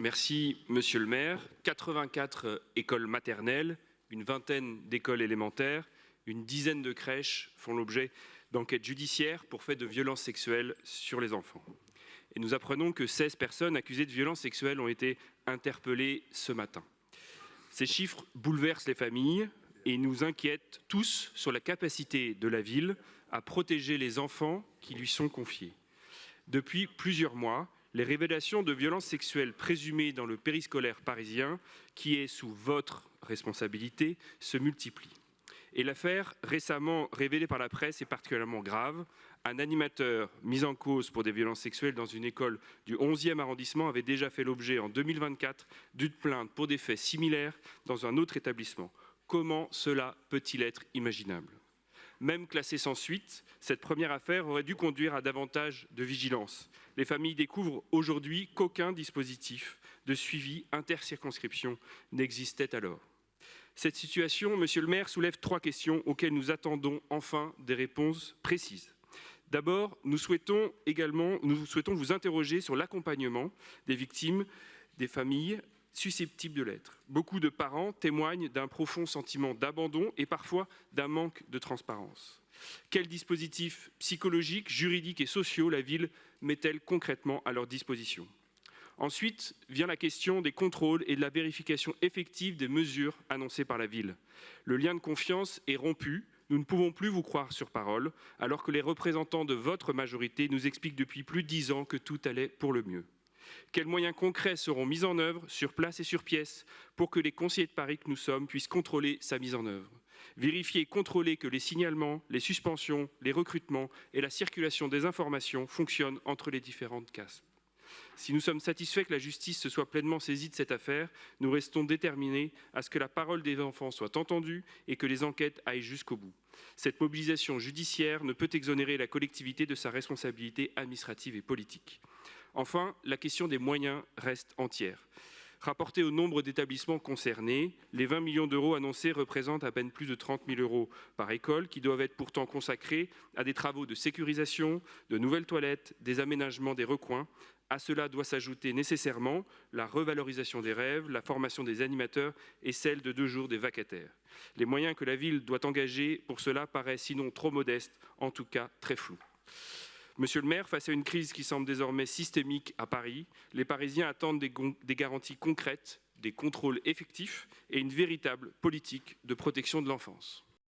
Merci, monsieur le maire. 84 écoles maternelles, une vingtaine d'écoles élémentaires, une dizaine de crèches font l'objet d'enquêtes judiciaires pour faits de violences sexuelles sur les enfants. Et nous apprenons que 16 personnes accusées de violences sexuelles ont été interpellées ce matin. Ces chiffres bouleversent les familles et nous inquiètent tous sur la capacité de la ville à protéger les enfants qui lui sont confiés. Depuis plusieurs mois, les révélations de violences sexuelles présumées dans le périscolaire parisien, qui est sous votre responsabilité, se multiplient. Et l'affaire récemment révélée par la presse est particulièrement grave. Un animateur mis en cause pour des violences sexuelles dans une école du 11e arrondissement avait déjà fait l'objet en 2024 d'une plainte pour des faits similaires dans un autre établissement. Comment cela peut-il être imaginable ? Même classée sans suite, cette première affaire aurait dû conduire à davantage de vigilance. Les familles découvrent aujourd'hui qu'aucun dispositif de suivi intercirconscription n'existait alors. Cette situation, monsieur le maire, soulève 3 questions auxquelles nous attendons enfin des réponses précises. D'abord, nous souhaitons vous interroger sur l'accompagnement des victimes, des familles susceptibles de l'être. Beaucoup de parents témoignent d'un profond sentiment d'abandon et parfois d'un manque de transparence. Quels dispositifs psychologiques, juridiques et sociaux la ville met-elle concrètement à leur disposition ? Ensuite vient la question des contrôles et de la vérification effective des mesures annoncées par la ville. Le lien de confiance est rompu. Nous ne pouvons plus vous croire sur parole, alors que les représentants de votre majorité nous expliquent depuis plus de 10 ans que tout allait pour le mieux. Quels moyens concrets seront mis en œuvre, sur place et sur pièce, pour que les conseillers de Paris que nous sommes puissent contrôler sa mise en œuvre ? Vérifier et contrôler que les signalements, les suspensions, les recrutements et la circulation des informations fonctionnent entre les différentes CASP. Si nous sommes satisfaits que la justice se soit pleinement saisie de cette affaire, nous restons déterminés à ce que la parole des enfants soit entendue et que les enquêtes aillent jusqu'au bout. Cette mobilisation judiciaire ne peut exonérer la collectivité de sa responsabilité administrative et politique. Enfin, la question des moyens reste entière. Rapporté au nombre d'établissements concernés, les 20 millions d'euros annoncés représentent à peine plus de 30 000 euros par école, qui doivent être pourtant consacrés à des travaux de sécurisation, de nouvelles toilettes, des aménagements des recoins. À cela doit s'ajouter nécessairement la revalorisation des rêves, la formation des animateurs et celle de 2 jours des vacataires. Les moyens que la ville doit engager pour cela paraissent sinon trop modestes, en tout cas très flous. Monsieur le maire, face à une crise qui semble désormais systémique à Paris, les Parisiens attendent des garanties concrètes, des contrôles effectifs et une véritable politique de protection de l'enfance.